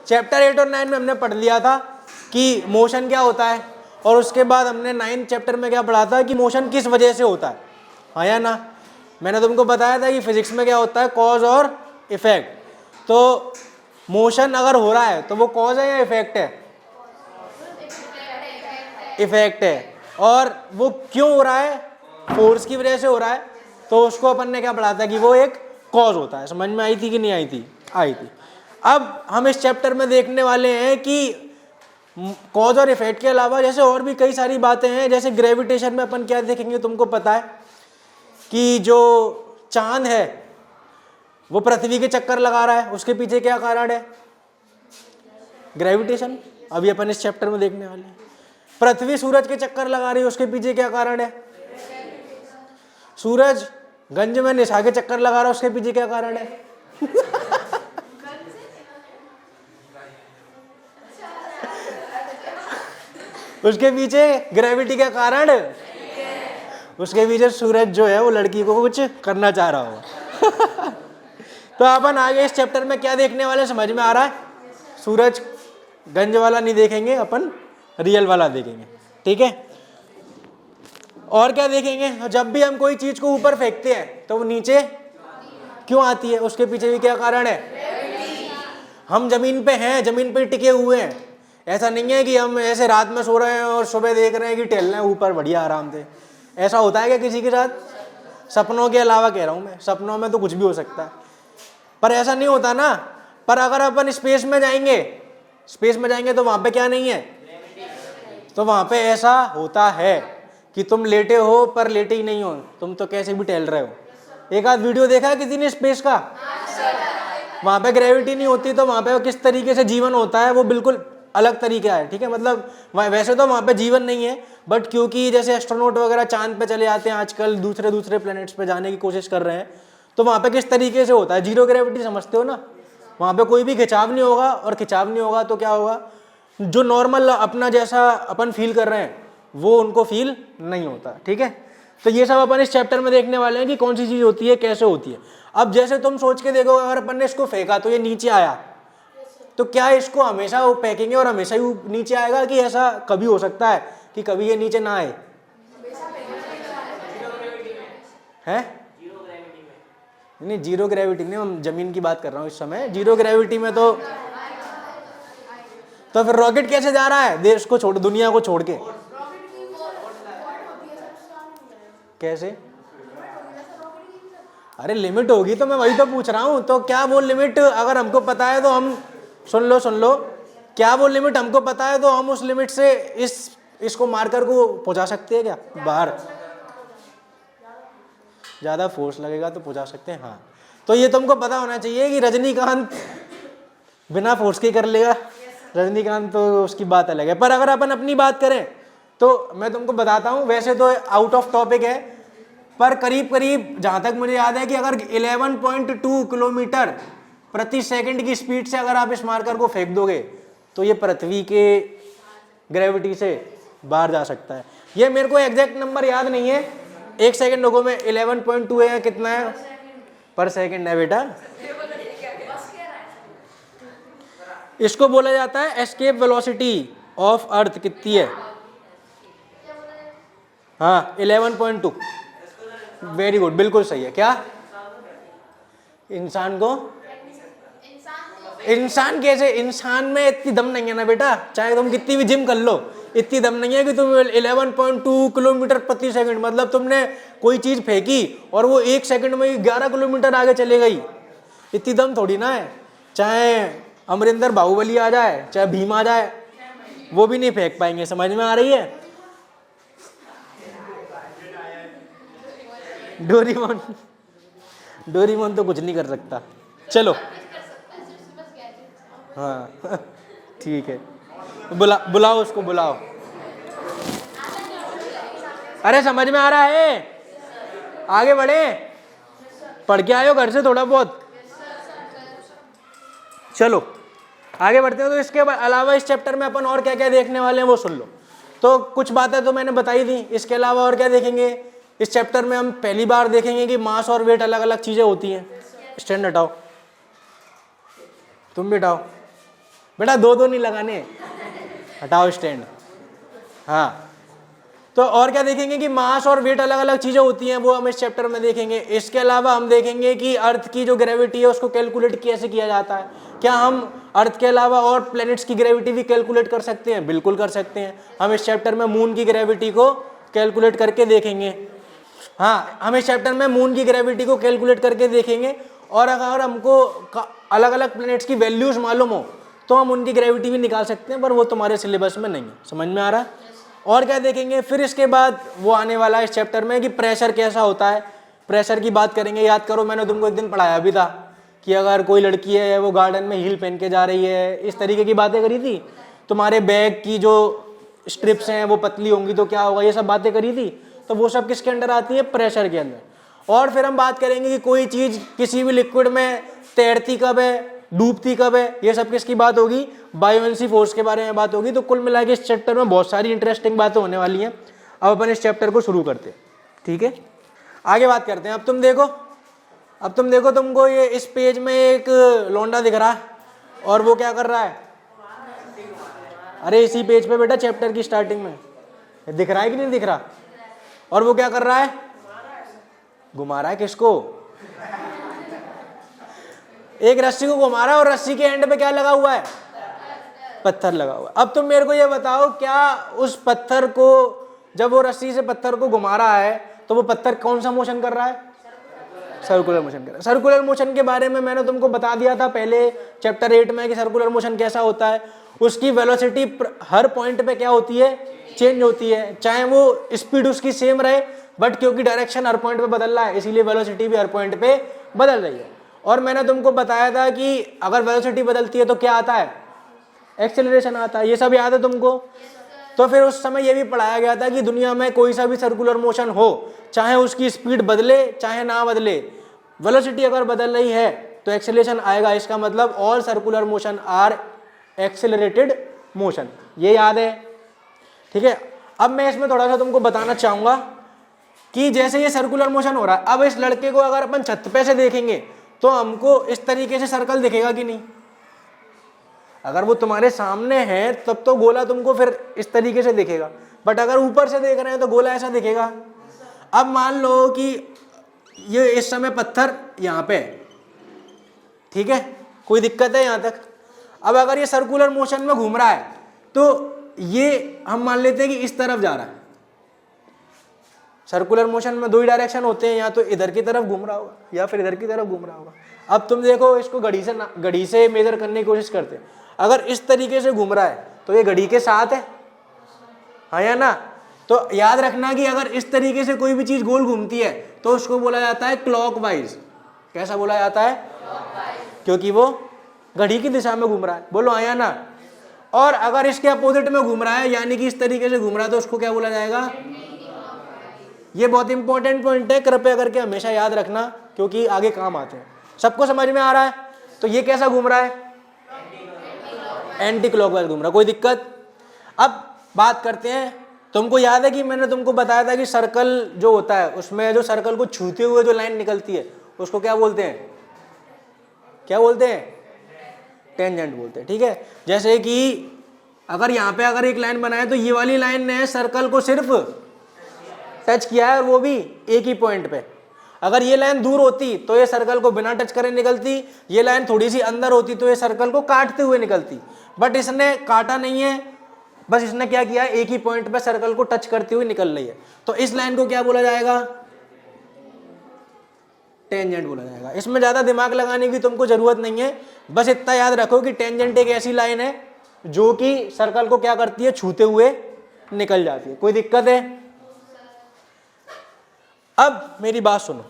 Chapter 8 और 9 में हमने पढ़ लिया था कि मोशन क्या होता है, और उसके बाद हमने 9 चैप्टर में क्या पढ़ा था कि मोशन किस वजह से होता है, हाँ या ना। मैंने तुमको बताया था कि फिजिक्स में क्या होता है, कॉज और इफेक्ट। तो मोशन अगर हो रहा है तो वो कॉज है या इफेक्ट है? इफेक्ट है। और वो क्यों हो रहा है? फोर्स की वजह से हो रहा है, तो उसको अपन ने क्या पढ़ा था कि वो एक कॉज होता है। समझ में आई थी कि नहीं आई थी? आई थी। अब हम इस चैप्टर में देखने वाले हैं कि कॉज और इफेक्ट के अलावा जैसे और भी कई सारी बातें हैं। जैसे ग्रेविटेशन में अपन क्या देखेंगे, तुमको पता है कि जो चांद है वो पृथ्वी के चक्कर लगा रहा है, उसके पीछे क्या कारण है? ग्रेविटेशन। अभी अपन इस चैप्टर में देखने वाले हैं। पृथ्वी सूरज के चक्कर लगा रही है, उसके पीछे क्या कारण है? सूरज गंज में निशा के चक्कर लगा रहा है, उसके पीछे क्या कारण है? उसके पीछे ग्रेविटी का कारण, उसके पीछे सूरज जो है वो लड़की को कुछ करना चाह रहा हो। तो अपन आगे इस चैप्टर में क्या देखने वाले, समझ में आ रहा है? सूरज गंज वाला नहीं देखेंगे अपन, रियल वाला देखेंगे, ठीक है। और क्या देखेंगे, जब भी हम कोई चीज को ऊपर फेंकते हैं तो वो नीचे क्यों आती है, उसके पीछे भी क्या कारण है? हम जमीन पे हैं, जमीन पे टिके हुए हैं। ऐसा नहीं है कि हम ऐसे रात में सो रहे हैं और सुबह देख रहे हैं कि टहल रहे हैं ऊपर बढ़िया आराम से। ऐसा होता है क्या किसी के साथ? सपनों के अलावा कह रहा हूं मैं, सपनों में तो कुछ भी हो सकता है, पर ऐसा नहीं होता ना। पर अगर अपन स्पेस में जाएंगे, स्पेस में जाएंगे तो वहां पे क्या नहीं है? तो वहां पे ऐसा होता है कि तुम लेटे हो पर लेटे ही नहीं हो, तुम तो कैसे भी टहल रहे हो। एक आध वीडियो देखा है किसी ने स्पेस का? वहां पे ग्रेविटी नहीं होती, तो वहां पे किस तरीके से जीवन होता है वो बिल्कुल अलग तरीका है, ठीक है। मतलब वैसे तो वहां पे जीवन नहीं है, बट क्योंकि जैसे एस्ट्रोनॉट वगैरह चांद पे चले जाते हैं आजकल, दूसरे दूसरे प्लैनेट्स पे जाने की कोशिश कर रहे हैं, तो वहां पे किस तरीके से होता है? जीरो ग्रेविटी, समझते हो ना। वहां पे कोई भी खिंचाव नहीं होगा, और खिंचाव नहीं होगा तो क्या होगा, जो नॉर्मल अपना जैसा अपन फील कर रहे हैं वो उनको फील नहीं होता, ठीक है। तो ये सब अपन इस चैप्टर में देखने वाले हैं कि कौन सी चीज होती है, कैसे होती है। अब जैसे तुम सोच के देखो, अगर अपन ने इसको फेंका तो ये नीचे आया, तो क्या इसको हमेशा वो फेंकेंगे और हमेशा ही नीचे आएगा, कि ऐसा कभी हो सकता है कि कभी ये नीचे ना आए? है नहीं, जीरो ग्रेविटी में हम जमीन की बात कर रहा हूँ इस समय। जीरो ग्रेविटी में तो फिर रॉकेट कैसे जा रहा है देश को छोड़, दुनिया को छोड़ के? कैसे? अरे लिमिट होगी, तो मैं वही तो पूछ रहा हूं। तो क्या वो लिमिट अगर हमको पता है तो हम, सुन लो, क्या वो लिमिट हमको पता है तो हम उस लिमिट से इसको मार्कर को पहुंचा सकते हैं क्या बाहर? ज्यादा फोर्स लगेगा तो पहुंचा सकते हैं, हाँ। तो ये तुमको पता होना चाहिए कि रजनीकांत बिना फोर्स के कर लेगा। रजनीकांत तो उसकी बात अलग है। पर अगर अपन अपनी बात करें तो मैं तुमको बताता हूं, वैसे तो आउट ऑफ टॉपिक है, पर करीब करीब जहां तक मुझे याद है कि अगर 11.2 किलोमीटर प्रति सेकंड की स्पीड से अगर आप इस मार्कर को फेंक दोगे तो ये पृथ्वी के ग्रेविटी से बाहर जा सकता है। ये मेरे को एग्जैक्ट नंबर याद नहीं है, एक सेकंड रुको, मैं 11.2 है, कितना है पर सेकंड है बेटा? इसको बोला जाता है एस्केप वेलोसिटी ऑफ अर्थ। कितनी है? हाँ 11.2। वेरी गुड, बिल्कुल सही है। क्या इंसान को? इंसान कैसे? इंसान में इतनी दम नहीं है ना बेटा, चाहे तुम कितनी भी जिम कर लो, इतनी दम नहीं है कि तुम 11.2 किलोमीटर प्रति सेकंड, मतलब तुमने कोई चीज फेंकी और वो 1 सेकंड में 11 किलोमीटर आगे चले गई, इतनी दम थोड़ी ना है। चाहे अमरिंदर बाहुबली आ जाए, चाहे भीम आ जाए, वो भी नहीं फेंक पाएंगे। समझ में आ रही है? डोरीमोन तो कुछ नहीं कर सकता। चलो हाँ ठीक है, बुलाओ उसको, बुलाओ। अरे समझ में आ रहा है? आगे बढ़े, पढ़ के आयो घर से थोड़ा बहुत। चलो आगे बढ़ते हैं। तो इसके अलावा इस चैप्टर में अपन और क्या क्या देखने वाले हैं वो सुन लो। तो कुछ बातें तो मैंने बताई दी, इसके अलावा और क्या देखेंगे इस चैप्टर में? हम पहली बार देखेंगे कि मास और वेट अलग अलग चीजें होती हैं। स्टैंड हटाओ, तुम भी हटाओ। बेटा दो दो नहीं लगाने, हटाओ स्टैंड। हाँ, तो और क्या देखेंगे कि मास और वेट अलग अलग चीजें होती हैं, वो हम इस चैप्टर में देखेंगे। इसके अलावा हम देखेंगे कि अर्थ की जो ग्रेविटी है उसको कैलकुलेट कैसे किया जाता है। क्या हम अर्थ के अलावा और प्लैनेट्स की ग्रेविटी भी कैलकुलेट कर सकते हैं? बिल्कुल कर सकते हैं। हम इस चैप्टर में मून की ग्रेविटी को कैलकुलेट करके देखेंगे। हाँ, हम इस चैप्टर में मून की ग्रेविटी को कैलकुलेट करके देखेंगे, और अगर हमको अलग अलग प्लैनेट्स की वैल्यूज मालूम हो तो हम उनकी ग्रेविटी भी निकाल सकते हैं, पर वो तुम्हारे सिलेबस में नहीं है। समझ में आ रहा है? और क्या देखेंगे फिर इसके बाद, वो आने वाला है इस चैप्टर में कि प्रेशर कैसा होता है। प्रेशर की बात करेंगे। याद करो, मैंने तुमको एक दिन पढ़ाया भी था कि अगर कोई लड़की है वो गार्डन में हील पहन के जा रही है, इस तरीके की बातें करी थी। तुम्हारे बैग की जो स्ट्रिप्स हैं वो पतली होंगी तो क्या होगा, ये सब बातें करी थी। तो वो सब किसके अंडर आती है? प्रेशर के अंदर। और फिर हम बात करेंगे कि कोई चीज़ किसी भी लिक्विड में तैरती कब है, डूबती कब है, ये सब किसकी बात होगी? बायोएंसी फोर्स के बारे में बात होगी। तो कुल मिला के इस चैप्टर में बहुत सारी इंटरेस्टिंग बातें होने वाली हैं। अब अपन इस चैप्टर को शुरू करते हैं, ठीक है? आगे बात करते हैं। अब तुम देखो तुमको ये इस पेज में एक लौंडा दिख रहा है, और वो क्या कर रहा है? अरे इसी पेज पे बेटा, चैप्टर की स्टार्टिंग में दिख रहा है कि नहीं दिख रहा? और वो क्या कर रहा है? घुमा रहा है। किसको? एक रस्सी को घुमा रहा है, और रस्सी के एंड पे क्या लगा हुआ है? पत्थर लगा हुआ है। अब तुम मेरे को ये बताओ, क्या उस पत्थर को, जब वो रस्सी से पत्थर को घुमा रहा है तो वो पत्थर कौन सा मोशन कर रहा है? सर्कुलर मोशन कर रहा है। सर्कुलर मोशन के बारे में मैंने तुमको बता दिया था पहले चैप्टर 8 में कि सर्कुलर मोशन कैसा होता है। उसकी वेलोसिटी हर पॉइंट पे क्या होती है? चेंज होती है। चाहे वो स्पीड उसकी सेम रहे, बट क्योंकि डायरेक्शन हर पॉइंट पे बदल रहा है, इसीलिए वेलोसिटी भी हर पॉइंट पे बदल रही है। और मैंने तुमको बताया था कि अगर वेलोसिटी बदलती है तो क्या आता है? एक्सेलरेशन आता है। ये सब याद है तुमको? तो फिर उस समय ये भी पढ़ाया गया था कि दुनिया में कोई सा भी सर्कुलर मोशन हो, चाहे उसकी स्पीड बदले चाहे ना बदले, वेलोसिटी अगर बदल रही है तो एक्सेलरेशन आएगा। इसका मतलब all circular motion are accelerated motion. ये याद है? ठीक है। अब मैं इसमें थोड़ा सा तुमको बताना चाहूंगा कि जैसे ये सर्कुलर मोशन हो रहा है, अब इस लड़के को अगर अपन छत पे से देखेंगे तो हमको इस तरीके से सर्कल दिखेगा कि नहीं? अगर वो तुम्हारे सामने है तब तो गोला तुमको फिर इस तरीके से दिखेगा, बट अगर ऊपर से देख रहे हैं तो गोला ऐसा दिखेगा। अब मान लो कि ये इस समय पत्थर यहाँ पे, ठीक है, कोई दिक्कत है यहाँ तक? अब अगर ये सर्कुलर मोशन में घूम रहा है तो ये हम मान लेते हैं कि इस तरफ जा रहा है। सर्कुलर मोशन में दो ही डायरेक्शन होते हैं, या तो इधर की तरफ घूम रहा होगा या फिर इधर की तरफ घूम रहा होगा। अब तुम देखो, इसको घड़ी से मेजर करने की कोशिश करते हैं। अगर इस तरीके से घूम रहा है तो ये घड़ी के साथ है, हाँ या ना? तो याद रखना कि अगर इस तरीके से कोई भी चीज गोल घूमती है तो उसको बोला जाता है क्लॉकवाइज। कैसा बोला जाता है? क्योंकि वो घड़ी की दिशा में घूम रहा है। बोलो हाँ या ना? और अगर इसके अपोजिट में घूम रहा है, यानी कि इस तरीके से घूम रहा है, तो उसको क्या बोला जाएगा? ये बहुत इंपॉर्टेंट पॉइंट है, कृपया करके हमेशा याद रखना, क्योंकि आगे काम आते हैं। सबको समझ में आ रहा है? तो ये कैसा घूम रहा है? एंटी क्लॉकवाइज घूम रहा है। कोई दिक्कत? अब बात करते हैं। तुमको याद है कि मैंने तुमको बताया था कि सर्कल जो होता है उसमें जो सर्कल को छूते हुए जो लाइन निकलती है उसको क्या बोलते हैं? क्या बोलते हैं? टेंजेंट बोलते हैं। ठीक है। जैसे कि अगर यहाँ पे अगर एक लाइन बनाए तो ये वाली लाइन ने सर्कल को सिर्फ टच किया है, और वो भी एक ही पॉइंट पे। अगर ये लाइन दूर होती तो ये सर्कल को बिना टच करे निकलती, ये लाइन थोड़ी सी अंदर होती तो ये सर्कल को काटते हुए निकलती। बट इसने काटा नहीं है, बस इसने क्या किया, एक ही पॉइंट पे सर्कल को टच करती हुई निकल रही है। तो इस लाइन को क्या बोला जाएगा? टेंजेंट बोला जाएगा। इसमें ज्यादा दिमाग लगाने की तुमको जरूरत नहीं है, बस इतना याद रखो कि टेंजेंट एक ऐसी लाइन है जो कि सर्कल को क्या करती है, छूते हुए निकल जाती है। कोई दिक्कत है? अब मेरी बात सुनो,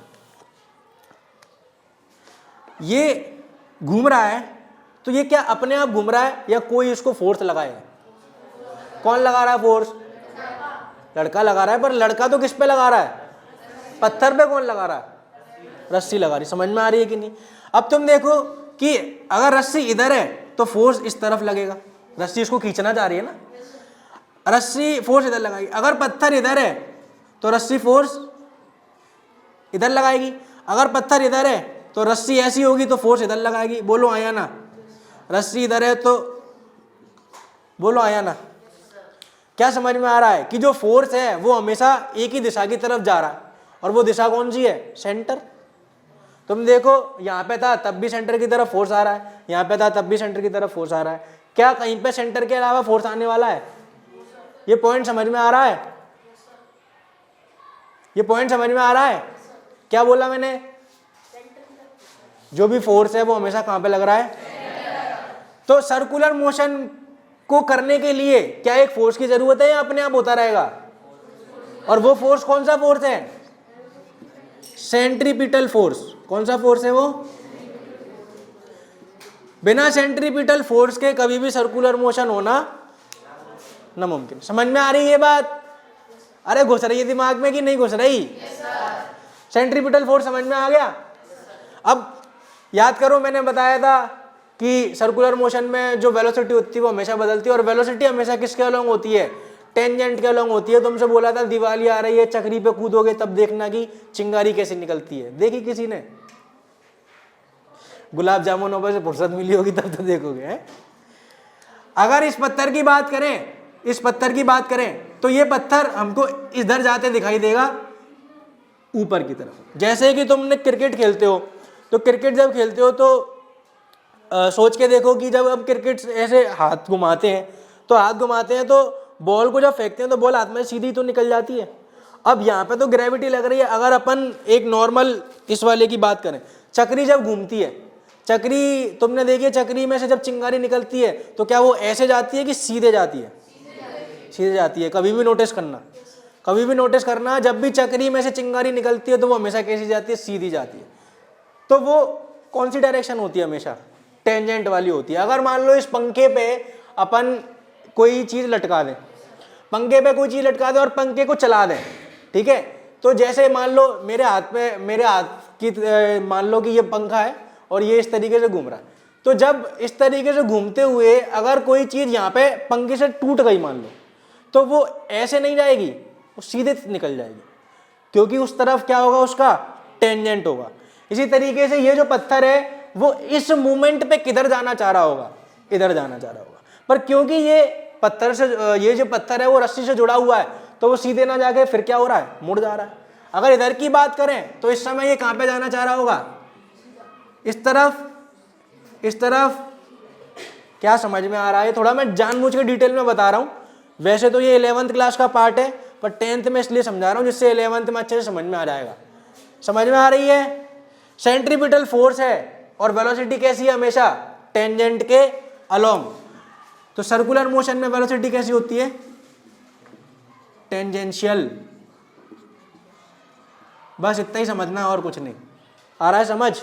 ये घूम रहा है तो ये क्या अपने आप घूम रहा है या कोई इसको फोर्स लगाएगा? कौन लगा रहा है फोर्स? लड़का लगा रहा है। पर लड़का तो किस पे लगा रहा है? पत्थर पे। कौन लगा रहा है? रस्सी लगा रही। समझ में आ रही है कि नहीं? अब तुम देखो कि अगर रस्सी इधर है तो फोर्स इस तरफ लगेगा, रस्सी इसको खींचना चाह रही है ना, रस्सी फोर्स इधर लगाएगी। अगर पत्थर इधर है तो रस्सी फोर्स इधर लगाएगी। अगर पत्थर इधर है तो रस्सी ऐसी होगी तो फोर्स इधर लगाएगी। बोलो आया ना? रस्सी इधर है तो बोलो आया ना? क्या समझ में आ रहा है कि जो फोर्स है वो हमेशा एक ही दिशा की तरफ जा रहा है, और वो दिशा कौन सी है? सेंटर। तुम देखो यहाँ पे था तब भी सेंटर की तरफ फोर्स आ रहा है, यहाँ पे था तब भी सेंटर की तरफ फोर्स आ रहा है। क्या कहीं पे सेंटर के अलावा फोर्स आने वाला है? ये पॉइंट समझ में आ रहा है? ये पॉइंट समझ में आ रहा है? क्या बोला मैंने? जो भी फोर्स है वो हमेशा कहां पे लग रहा है? तो सर्कुलर मोशन को करने के लिए क्या एक फोर्स की जरूरत है या अपने आप होता रहेगा? और वो फोर्स कौन सा फोर्स है? Centripetal force. कौन सा फोर्स है वो? बिना सेंट्रीपिटल फोर्स के कभी भी सर्कुलर मोशन होना नामुमकिन। समझ में आ रही है ये बात? अरे घुस रही है दिमाग में कि नहीं घुस रही? सेंट्रीपिटल फोर्स समझ में आ गया? अब याद करो, मैंने बताया था कि सर्कुलर मोशन में जो वेलोसिटी होती है वो हमेशा बदलती है, और वेलोसिटी हमेशा किसके अलोंग होती है? टेंजेंट के अलोंग होती है। तुमसे बोला था दिवाली आ रही है, चक्री पे कूदोगे तब देखना कि चिंगारी कैसे निकलती है। देखी किसी ने? गुलाब जामुनों पर से फुर्सत मिली होगी तब तो देखोगे है? अगर इस पत्थर की बात करें, इस पत्थर की बात करें तो ये पत्थर हमको इधर जाते दिखाई देगा ऊपर की तरफ। जैसे कि तुमने क्रिकेट खेलते हो, तो क्रिकेट जब खेलते हो तो सोच के देखो कि जब हम क्रिकेट ऐसे हाथ घुमाते हैं, तो हाथ घुमाते हैं तो बॉल को जब फेंकते हैं तो बॉल हाथ में सीधी तो निकल जाती है। अब यहाँ पे तो ग्रेविटी लग रही है। अगर अपन एक नॉर्मल इस वाले की बात करें, चक्री जब घूमती है, चक्री तुमने देखी है, चक्री में से जब चिंगारी निकलती है तो क्या वो ऐसे जाती है कि सीधे जाती है? सीधे जाती है। कभी भी नोटिस करना, कभी भी नोटिस करना, जब भी चक्री में से चिंगारी निकलती है तो वो हमेशा कैसी जाती है? सीधी जाती है। तो वो कौन सी डायरेक्शन होती है? हमेशा टेंजेंट वाली होती है। अगर मान लो इस पंखे पे अपन कोई चीज लटका दें, पंखे पे कोई चीज लटका दें और पंखे को चला दें, ठीक है, तो जैसे मान लो मेरे हाथ की मान लो कि ये पंखा है और ये इस तरीके से घूम रहा है, तो जब इस तरीके से घूमते हुए अगर कोई चीज यहाँ पे पंखे से टूट गई मान लो, तो वो ऐसे नहीं जाएगी, वो सीधे निकल जाएगी, क्योंकि उस तरफ क्या होगा? उसका टेंजेंट होगा। इसी तरीके से ये जो पत्थर है वो इस मूवमेंट पे किधर जाना चाह रहा होगा? इधर जाना चाह रहा होगा, पर क्योंकि ये पत्थर से, ये जो पत्थर है वो रस्सी से जुड़ा हुआ है, तो वो सीधे ना जाके फिर क्या हो रहा है? मुड़ जा रहा है। अगर इधर की बात करें तो इस समय ये कहां पे जाना चाह रहा होगा? इस तरफ। इस तरफ। क्या समझ में आ रहा है? थोड़ा मैं जानबूझ के डिटेल में बता रहा हूं। वैसे तो ये 11th क्लास का पार्ट है, पर 10th में इसलिए समझा रहा हूं जिससे 11th में अच्छे से समझ में आ जाएगा। समझ में आ रही है? सेंट्रीपिटल फोर्स है और वेलोसिटी कैसी है? हमेशा टेंजेंट के अलोंग। तो सर्कुलर मोशन में वेलोसिटी कैसी होती है? टेंजेंशियल। बस इतना ही समझना, और कुछ नहीं। आ रहा है समझ?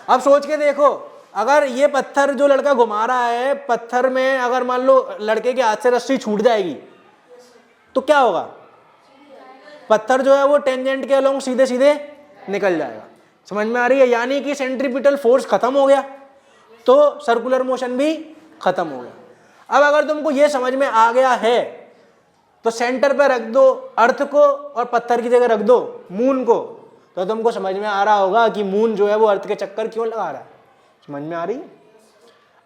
अब सोच के देखो, अगर ये पत्थर जो लड़का घुमा रहा है, पत्थर में अगर मान लो लड़के के हाथ से रस्सी छूट जाएगी तो क्या होगा? पत्थर जो है वो टेंजेंट के अलोंग सीधे सीधे निकल जाएगा। समझ में आ रही है? यानी कि सेंट्रीपिटल फोर्स खत्म हो गया तो सर्कुलर मोशन भी खत्म हो गया। अब अगर तुमको ये समझ में आ गया है तो सेंटर पे रख दो अर्थ को और पत्थर की जगह रख दो मून को, तो तुमको समझ में आ रहा होगा कि मून जो है वो अर्थ के चक्कर क्यों लगा रहा है। समझ में आ रही है?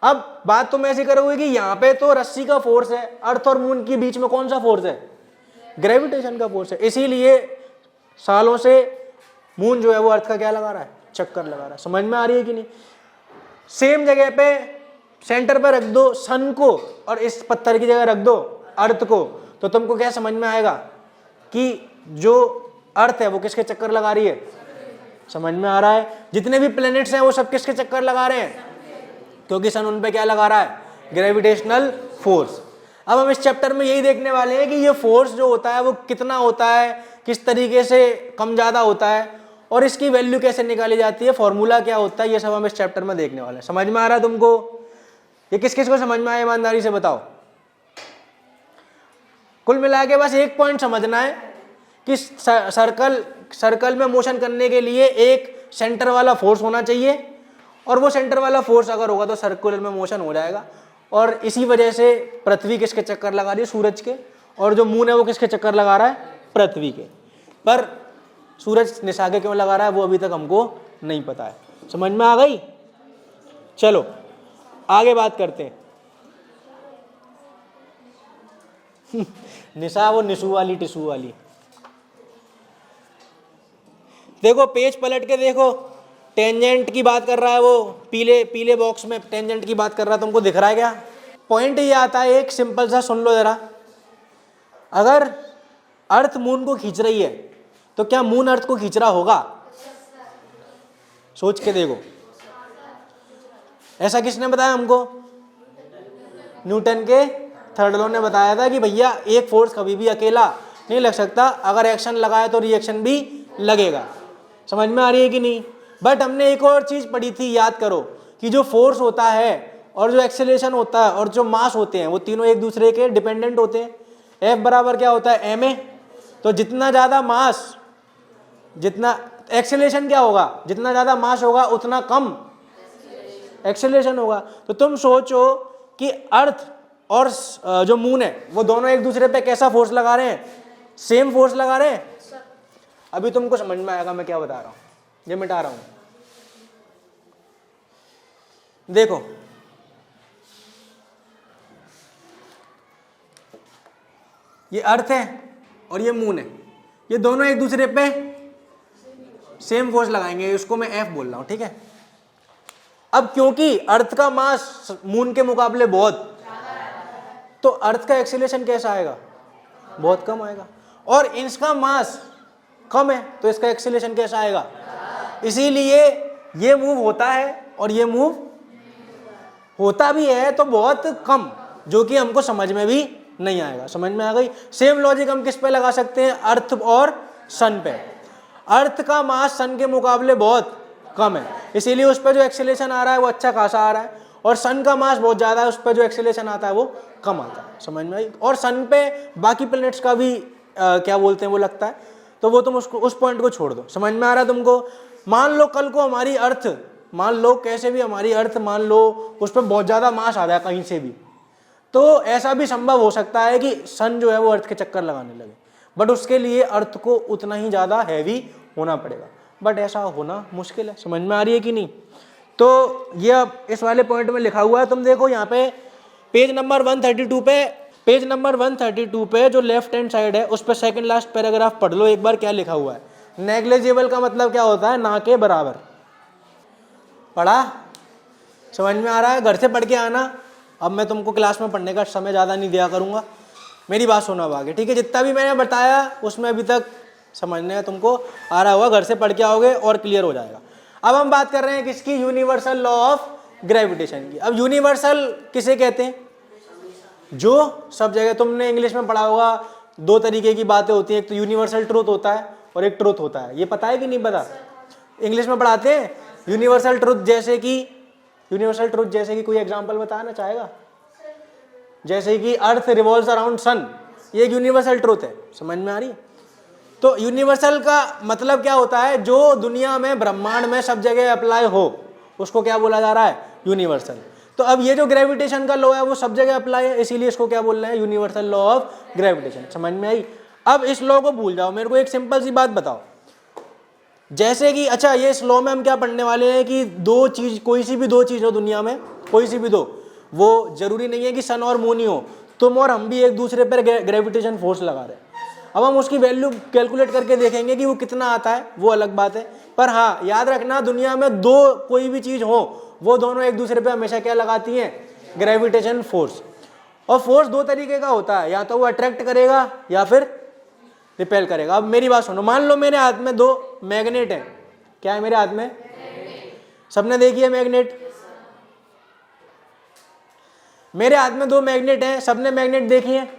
अब बात तुम ऐसी करोगे कि यहाँ पे तो रस्सी का फोर्स है, अर्थ और मून के बीच में कौन सा फोर्स है? ग्रेविटेशन का फोर्स है। इसीलिए सालों से मून जो है वो अर्थ का क्या लगा रहा है? चक्कर लगा रहा है। समझ में आ रही है कि नहीं? सेम जगह पे सेंटर पे रख दो सन को और इस पत्थर की जगह रख दो अर्थ को, तो तुमको क्या समझ में आएगा कि जो अर्थ है वो किसके चक्कर लगा रही है? समझ में आ रहा है? जितने भी प्लैनेट्स हैं वो सब किसके चक्कर लगा रहे हैं? क्योंकि सन उन पे क्या लगा रहा है? Gravitational force. अब हम इस चैप्टर में यही देखने वाले हैं कि ये फोर्स जो होता है वो कितना होता है, किस तरीके से कम ज्यादा होता है, और इसकी वैल्यू कैसे निकाली जाती है, फॉर्मूला क्या होता है, ये सब हम इस चैप्टर में देखने वाले हैं। समझ में आ रहा है तुमको? ये किस किस को समझ में आया? ईमानदारी से बताओ। कुल मिला के बस एक पॉइंट समझना है कि सर्कल में मोशन करने के लिए एक सेंटर वाला फोर्स होना चाहिए, और वो सेंटर वाला फोर्स अगर होगा तो सर्कुलर में मोशन हो जाएगा। और इसी वजह से पृथ्वी किसके चक्कर लगा रही है? सूरज के। और जो मून है वो किसके चक्कर लगा रहा है? पृथ्वी के। पर सूरज निशा के क्यों लगा रहा है वो अभी तक हमको नहीं पता है। समझ में आ गई? चलो आगे बात करते हैं। निशा वो निशु वाली टिशू वाली। देखो पेज पलट के देखो, टेंजेंट की बात कर रहा है वो, पीले पीले बॉक्स में टेंजेंट की बात कर रहा है, तुमको दिख रहा है क्या? पॉइंट ये आता है, एक सिंपल सा सुन लो जरा। अगर अर्थ मून को खींच रही है तो क्या मून अर्थ को खींच रहा होगा? सोच के देखो। ऐसा किसने बताया हमको? न्यूटन के थर्ड लॉ ने बताया था कि भैया एक फोर्स कभी भी अकेला नहीं लग सकता, अगर एक्शन लगाए तो रिएक्शन भी लगेगा। समझ में आ रही है कि नहीं? बट हमने एक और चीज पढ़ी थी, याद करो, कि जो फोर्स होता है और जो एक्सेलरेशन होता है और जो मास होते हैं वो तीनों एक दूसरे के डिपेंडेंट होते हैं। F बराबर क्या होता है? ma। तो जितना ज्यादा मास, जितना एक्सेलरेशन क्या होगा? जितना ज्यादा मास होगा उतना कम एक्सेलरेशन होगा। तो तुम सोचो कि अर्थ और जो मून है वो दोनों एक दूसरे पे कैसा फोर्स लगा रहे हैं? सेम फोर्स लगा रहे हैं। अभी तुमको समझ में आएगा मैं क्या बता रहा हूं, ये मिटा रहा हूं। देखो ये अर्थ है और ये मून है, ये दोनों एक दूसरे पे सेम फोर्स लगाएंगे, उसको मैं F बोल रहा हूं, ठीक है। अब क्योंकि अर्थ का मास मून के मुकाबले बहुत, तो अर्थ का एक्सीलरेशन कैसा आएगा? बहुत कम आएगा। और इसका मास कम है तो इसका एक्सीलरेशन कैसा आएगा? इसीलिए ये मूव होता है और ये मूव होता भी है तो बहुत कम, जो कि हमको समझ में भी नहीं आएगा। समझ में आ गई? सेम लॉजिक हम किस पे लगा सकते हैं? अर्थ और सन पे। अर्थ का मास सन के मुकाबले बहुत कम है, इसीलिए उस पर जो एक्सीलरेशन आ रहा है वो अच्छा खासा आ रहा है, और सन का मास बहुत ज्यादा है, उस पर जो एक्सीलरेशन आता है वो कम आता है। समझ में आई? और सन पे बाकी प्लैनेट्स का भी क्या बोलते हैं वो लगता है, तो वो तुम उसको उस पॉइंट को छोड़ दो। समझ में आ रहा है तुमको? मान लो कल को हमारी अर्थ, मान लो कैसे भी हमारी अर्थ, मान लो उस पर बहुत ज्यादा मास आ जाए कहीं से भी, तो ऐसा भी संभव हो सकता है कि सन जो है वो अर्थ के चक्कर लगाने लगे, बट उसके लिए अर्थ को उतना ही ज्यादा हैवी होना पड़ेगा, बट ऐसा होना मुश्किल है। समझ में आ रही है कि नहीं? तो ये इस वाले पॉइंट में लिखा हुआ है, तुम देखो यहाँ पे पेज नंबर 132 पे, पेज नंबर 132 पे जो लेफ्ट हैंड साइड है उस पर सेकंड लास्ट पैराग्राफ पढ़ लो एक बार, क्या लिखा हुआ है। नेग्लिजिबल का मतलब क्या होता है? ना के बराबर। पढ़ा? समझ में आ रहा है? घर से पढ़ के आना। अब मैं तुमको क्लास में पढ़ने का समय ज़्यादा नहीं दिया करूँगा, मेरी बात सुनो अब आगे, ठीक है? जितना भी मैंने बताया उसमें अभी तक समझने तुमको आ रहा होगा, घर से पढ़ के आओगे और क्लियर हो जाएगा। अब हम बात कर रहे हैं किसकी? यूनिवर्सल लॉ ऑफ ग्रेविटेशन की। अब यूनिवर्सल किसे कहते हैं? जो सब जगह तुमने इंग्लिश में पढ़ा होगा, दो तरीके की बातें होती हैं, एक तो यूनिवर्सल ट्रूथ होता है और एक ट्रूथ होता है। ये पता है कि नहीं पता? इंग्लिश में पढ़ाते हैं यूनिवर्सल ट्रूथ, जैसे कि यूनिवर्सल ट्रूथ जैसे कि कोई एग्जांपल बताना चाहेगा? जैसे कि अर्थ रिवॉल्व्स अराउंड सन, ये एक यूनिवर्सल ट्रूथ है। समझ में आ रही है? तो यूनिवर्सल का मतलब क्या होता है? जो दुनिया में, ब्रह्मांड में सब जगह अप्लाई हो, उसको क्या बोला जा रहा है? यूनिवर्सल। तो अब ये जो ग्रेविटेशन का लॉ है वो सब जगह अप्लाई है, इसीलिए इसको क्या बोल रहे हैं? Universal law of gravitation. समझ में आई? अब इस लॉ को भूल जाओ, मेरे को एक सिंपल सी बात बताओ, जैसे कि अच्छा ये इस लॉ में हम क्या पढ़ने वाले हैं कि दो चीज, कोई सी भी दो चीज हो दुनिया में, कोई सी भी दो, वो जरूरी नहीं है कि सन और मून ही हो, तुम और हम भी एक दूसरे पर ग्रेविटेशन फोर्स लगा रहे हैं। अब हम उसकी वैल्यू कैलकुलेट करके देखेंगे कि वो कितना आता है, वो अलग बात है, पर हाँ याद रखना दुनिया में दो कोई भी चीज हो वो दोनों एक दूसरे पे हमेशा क्या लगाती हैं? Gravitation force. और फोर्स दो तरीके का होता है, या तो वो अट्रैक्ट करेगा या फिर रिपेल करेगा। अब मेरी बात सुनो, मान लो मेरे हाथ में दो मैग्नेट है, क्या है मेरे हाथ में? सबने देखी है मैग्नेट? मेरे हाथ में दो मैग्नेट हैं, सबने मैग्नेट देखी है।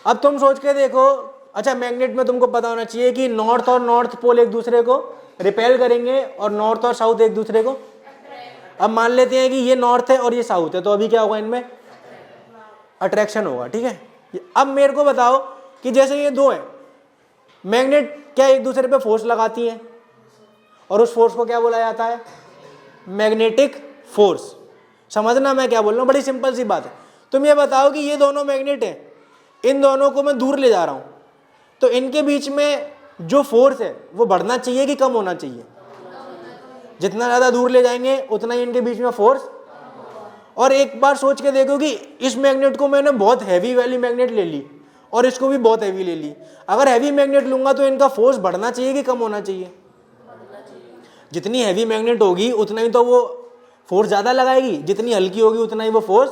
अब तुम सोच के देखो, अच्छा मैग्नेट में तुमको पता होना चाहिए कि नॉर्थ और नॉर्थ पोल एक दूसरे को रिपेल करेंगे और नॉर्थ और साउथ एक दूसरे को। अब मान लेते हैं कि ये नॉर्थ है और ये साउथ है, तो अभी क्या होगा? इनमें अट्रैक्शन होगा, ठीक है? अब मेरे को बताओ कि जैसे ये दो है, मैग्नेट क्या एक दूसरे पे फोर्स लगाती हैं और उस फोर्स को क्या बोला जाता है? Magnetic force. समझना मैं क्या बोल रहा हूँ, बड़ी सिंपल सी बात है। तुम ये बताओ कि ये दोनों मैग्नेट हैं, इन दोनों को मैं दूर ले जा रहा हूँ, तो इनके बीच में जो फोर्स है वो बढ़ना चाहिए कि कम होना चाहिए? जितना ज़्यादा दूर ले जाएंगे उतना ही इनके बीच में फोर्स। और एक बार सोच के देखो कि इस मैग्नेट को मैंने बहुत हैवी वाली मैग्नेट ले ली और इसको भी बहुत हैवी ले ली। अगर हैवी मैग्नेट लूंगा तो इनका फोर्स बढ़ना चाहिए कि कम होना चाहिए? जितनी हैवी मैग्नेट होगी उतना ही तो वो फोर्स ज़्यादा लगाएगी, जितनी हल्की होगी उतना ही वो फोर्स।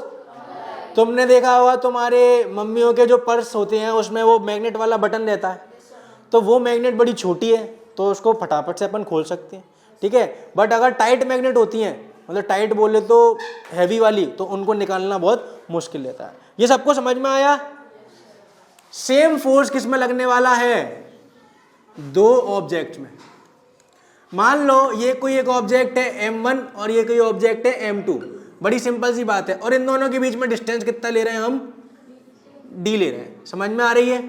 तुमने देखा होगा तुम्हारे मम्मियों के जो पर्स होते हैं उसमें वो मैग्नेट वाला बटन रहता है, तो वो मैग्नेट बड़ी छोटी है तो उसको फटाफट से अपन खोल सकते हैं, ठीक है। बट अगर टाइट मैग्नेट होती हैं, मतलब टाइट बोले तो हैवी वाली, तो उनको निकालना बहुत मुश्किल रहता है। ये सबको समझ में आया? सेम फोर्स किस में लगने वाला है? दो ऑब्जेक्ट में। मान लो ये कोई एक ऑब्जेक्ट है m1 और ये कोई ऑब्जेक्ट है m2, बड़ी सिंपल सी बात है, और इन दोनों के बीच में डिस्टेंस कितना ले रहे हैं हम? d ले रहे हैं। समझ में आ रही है?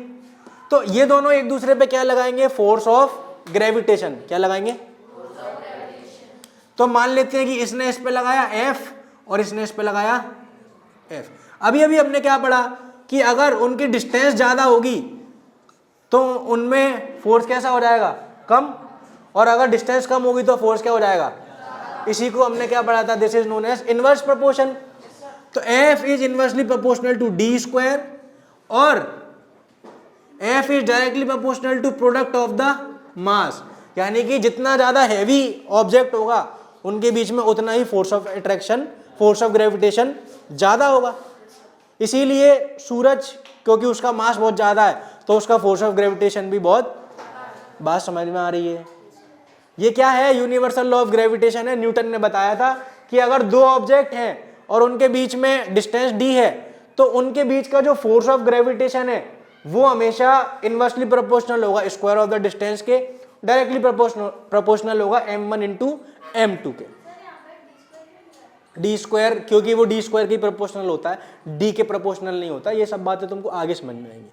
तो ये दोनों एक दूसरे पे क्या लगाएंगे? Force of gravitation. क्या लगाएंगे? तो मान लेते हैं कि इसने इस पे लगाया F और इसने इस पे लगाया F। अभी अभी हमने क्या पढ़ा कि अगर उनकी डिस्टेंस ज्यादा होगी तो उनमें फोर्स कैसा हो जाएगा? कम, और अगर डिस्टेंस कम होगी तो फोर्स क्या हो जाएगा? इसी को हमने क्या पढ़ा था? This is known as inverse proportion. तो F is inversely proportional to d square और F is directly proportional to product of the mass, यानी कि जितना ज्यादा हैवी ऑब्जेक्ट होगा उनके बीच में उतना ही force of attraction, force of gravitation ज्यादा होगा। इसीलिए सूरज, क्योंकि उसका मास बहुत ज्यादा है तो उसका फोर्स ऑफ ग्रेविटेशन भी बहुत। बात समझ में आ रही है? ये क्या है? यूनिवर्सल लॉ ऑफ ग्रेविटेशन है। न्यूटन ने बताया था कि अगर दो ऑब्जेक्ट हैं और उनके बीच में डिस्टेंस d है तो उनके बीच का जो फोर्स ऑफ ग्रेविटेशन है वो हमेशा इनवर्सली प्रोपोर्शनल होगा स्क्वायर ऑफ द डिस्टेंस के, डायरेक्टली प्रोपोर्शनल होगा m1 इंटू m2 के। d स्क्वायर, क्योंकि वो d स्क्वायर की प्रोपोर्शनल होता है, d के प्रोपोर्शनल नहीं होता। ये सब बातें तुमको आगे समझ में आएंगी,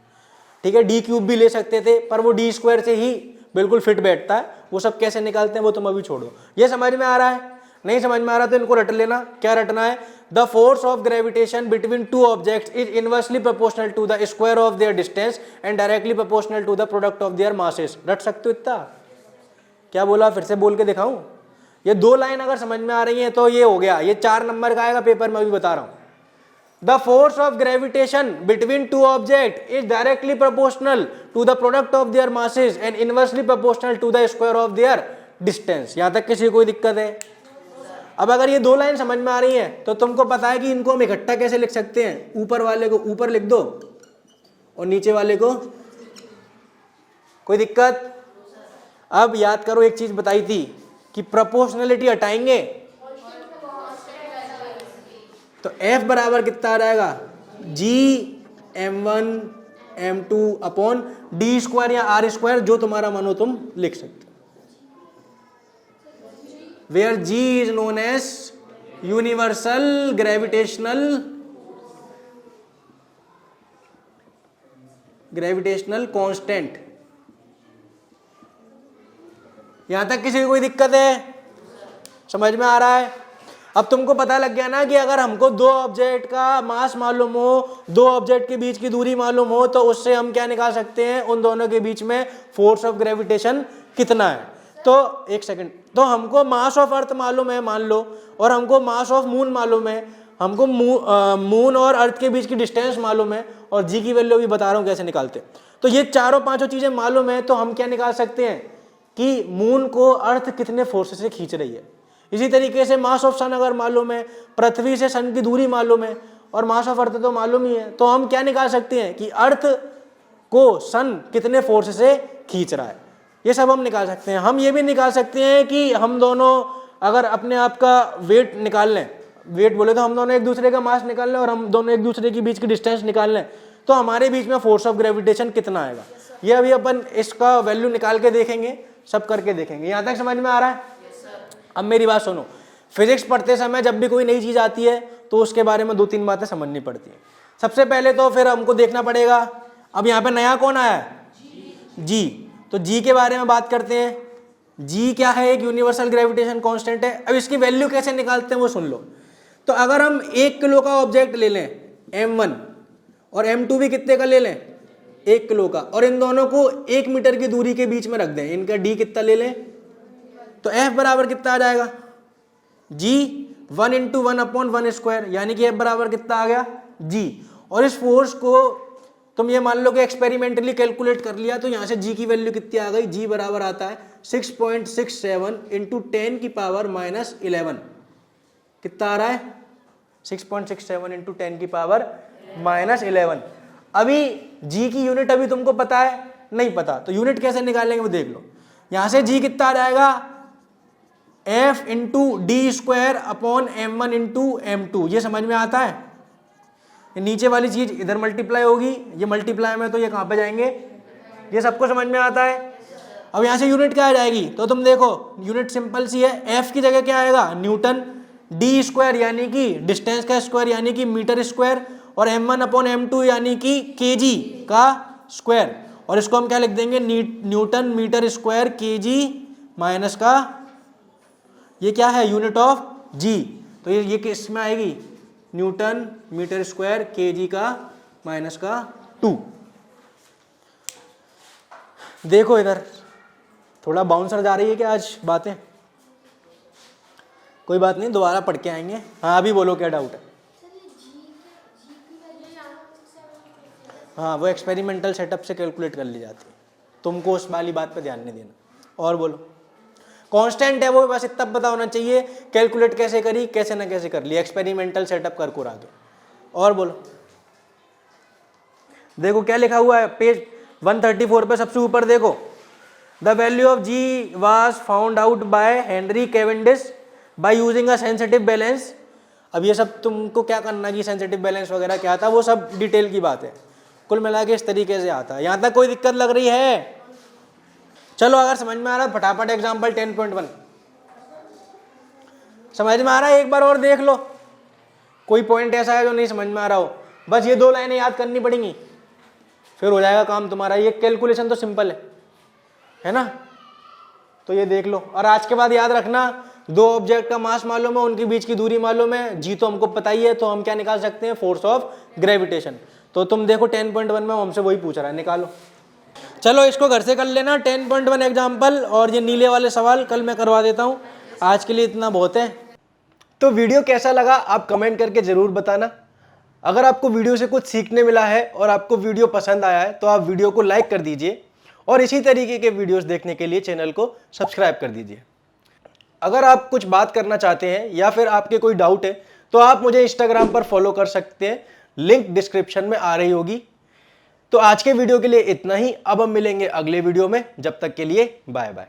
ठीक है। d क्यूब भी ले सकते थे पर वो d स्क्वायर से ही बिल्कुल फिट बैठता है। वो सब कैसे निकालते हैं वो तुम अभी छोड़ो। ये समझ में आ रहा है? नहीं समझ में आ रहा तो इनको रट लेना। क्या रटना है? The force of gravitation between two objects is inversely proportional to the square of their distance and directly proportional to the product of their masses. रट सकते हो इतना? क्या बोला? फिर से बोल के दिखाऊं? ये दो लाइन अगर समझ में आ रही है तो ये हो गया। ये 4 नंबर का आएगा पेपर में, अभी बता रहा हूं। The force of gravitation between two objects is directly proportional to the product of their masses and inversely proportional to the square of their distance। यहां तक किसी को कोई दिक्कत है? अब अगर ये दो लाइन समझ में आ रही है तो तुमको पता है कि इनको हम इकट्ठा कैसे लिख सकते हैं। ऊपर वाले को ऊपर लिख दो और नीचे वाले को, कोई दिक्कत? अब याद करो, एक चीज बताई थी कि प्रोपोर्शनलिटी हटाएंगे तो F बराबर कितना आ जाएगा? G m1 m2 upon d square या r स्क्वायर, जो तुम्हारा मन हो तुम लिख सकते हो। Where G is known as universal gravitational constant. यहां तक किसी को कोई दिक्कत है? समझ में आ रहा है? अब तुमको पता लग गया ना कि अगर हमको दो ऑब्जेक्ट का मास मालूम हो, दो ऑब्जेक्ट के बीच की दूरी मालूम हो, तो उससे हम क्या निकाल सकते हैं? उन दोनों के बीच में फोर्स ऑफ ग्रेविटेशन कितना है। तो एक सेकंड, तो हमको मास ऑफ अर्थ मालूम है मान लो, और हमको मास ऑफ मून मालूम है, हमको मून और अर्थ के बीच की डिस्टेंस मालूम है, और जी की वैल्यू भी बता रहा हूँ कैसे निकालते हैं। तो ये चारों पांचों चीजें मालूम है तो हम क्या निकाल सकते हैं कि मून को अर्थ कितने फोर्स से खींच रही है। इसी तरीके से मास ऑफ सन अगर मालूम है, पृथ्वी से सन की दूरी मालूम है, और मास ऑफ अर्थ तो मालूम ही है, तो हम क्या निकाल सकते हैं कि अर्थ को सन कितने फोर्स से खींच रहा है। ये सब हम निकाल सकते हैं। हम ये भी निकाल सकते हैं कि हम दोनों अगर अपने आप का वेट निकाल लें, वेट बोले तो हम दोनों एक दूसरे का मास निकाल लें और हम दोनों एक दूसरे के बीच की डिस्टेंस निकाल लें, तो हमारे बीच में फोर्स ऑफ ग्रेविटेशन कितना आएगा। ये अभी अपन इसका वैल्यू निकाल के देखेंगे, सब करके देखेंगे। यहाँ तक समझ में आ रहा है? अब मेरी बात सुनो, फिजिक्स पढ़ते समय जब भी कोई नई चीज आती है तो उसके बारे में 2-3 बातें समझनी पड़ती है। सबसे पहले तो फिर हमको देखना पड़ेगा, अब यहाँ पे नया कौन आया है? जी। तो जी के बारे में बात करते हैं। जी क्या है? एक यूनिवर्सल ग्रेविटेशन कांस्टेंट है। अब इसकी वैल्यू कैसे निकालते हैं वो सुन लो। तो अगर हम 1 किलो का ऑब्जेक्ट ले लें m1 और m2 भी कितने का ले लें? 1 किलो का, और इन दोनों को 1 मीटर की दूरी के बीच में रख दें, इनका d कितना ले लें, तो F बराबर कितना आ जाएगा? G 1 इंटू 1 अपॉन 1 स्क्वायर, यानी कि F बराबर कितना आ गया? G। और इस फोर्स को तुम ये मान लो कि एक्सपेरिमेंटली कैलकुलेट कर लिया, तो यहाँ से जी की वैल्यू कितनी आ गई, जी बराबर आता है 6.67 इंटू 10 की पावर माइनस 11। कितना आ रहा है, 6.67 इंटू 10 की पावर माइनस 11। अभी जी की यूनिट अभी तुमको पता है, नहीं पता, तो यूनिट कैसे निकालेंगे वो देख लो। यहाँ से जी कितना आ जाएगा, F into D square upon m1 into m2, ये समझ में आता है। ये नीचे वाली चीज इधर मल्टीप्लाई होगी, ये मल्टीप्लाई में तो ये कहाँ पे जाएंगे, ये सबको समझ में आता है। अब यहाँ से यूनिट क्या आ जाएगी, तो तुम देखो यूनिट सिंपल सी है, एफ की जगह क्या आएगा न्यूटन, डी स्क्वायर यानी कि डिस्टेंस का स्क्वायर यानी कि मीटर स्क्वायर, और m1 अपॉन m2 यानी कि केजी का स्क्वायर, और इसको हम क्या लिख देंगे, Newton metre square kg minus का, ये क्या है यूनिट ऑफ जी, तो ये किस में आएगी, न्यूटन मीटर स्क्वायर केजी का माइनस का 2। देखो इधर थोड़ा बाउंसर जा रही है क्या आज बातें, कोई बात नहीं दोबारा पढ़ के आएंगे। हाँ अभी बोलो क्या डाउट है। हाँ वो एक्सपेरिमेंटल सेटअप से कैलकुलेट कर ली जाती है, तुमको उस वाली बात पे ध्यान नहीं देना। और बोलो, कांस्टेंट है वो, बस इतना पता होना चाहिए कैलकुलेट कैसे करी, कैसे ना कैसे कर ली, एक्सपेरिमेंटल सेटअप कर को आगे। और बोलो, देखो क्या लिखा हुआ है पेज 134 पे सबसे ऊपर देखो, the value of G was found out by Henry Cavendish by using a sensitive balance. अब ये सब तुमको क्या करना कि सेंसिटिव बैलेंस वगैरह क्या था, वो सब डिटेल की बात है, कुल मिला के इस तरीके से आता है। यहां तक कोई दिक्कत लग रही है? चलो अगर समझ में आ रहा है फटाफट एग्जाम्पल 10.1 समझ में आ रहा है, एक बार और देख लो, कोई पॉइंट ऐसा है जो नहीं समझ में आ रहा हो, बस ये 2 लाइनें याद करनी पड़ेंगी, फिर हो जाएगा काम तुम्हारा। ये कैलकुलेशन तो सिंपल है ना, तो ये देख लो। और आज के बाद याद रखना, 2 ऑब्जेक्ट का मास मालूम है, उनके बीच की दूरी मालूम है, जी तो हमको पता ही है, तो हम क्या निकाल सकते हैं, फोर्स ऑफ ग्रेविटेशन। तो तुम देखो 10.1 में हमसे वही पूछ रहा है, निकालो। चलो इसको घर से कर लेना 10.1 एग्जाम्पल, और ये नीले वाले सवाल कल मैं करवा देता हूँ, आज के लिए इतना बहुत है। तो वीडियो कैसा लगा आप कमेंट करके जरूर बताना। अगर आपको वीडियो से कुछ सीखने मिला है और आपको वीडियो पसंद आया है तो आप वीडियो को लाइक कर दीजिए, और इसी तरीके के वीडियोस देखने के लिए चैनल को सब्सक्राइब कर दीजिए। अगर आप कुछ बात करना चाहते हैं या फिर आपके कोई डाउट है तो आप मुझे इंस्टाग्राम पर फॉलो कर सकते हैं, लिंक डिस्क्रिप्शन में आ रही होगी। तो आज के वीडियो के लिए इतना ही, अब हम मिलेंगे अगले वीडियो में, जब तक के लिए बाय बाय।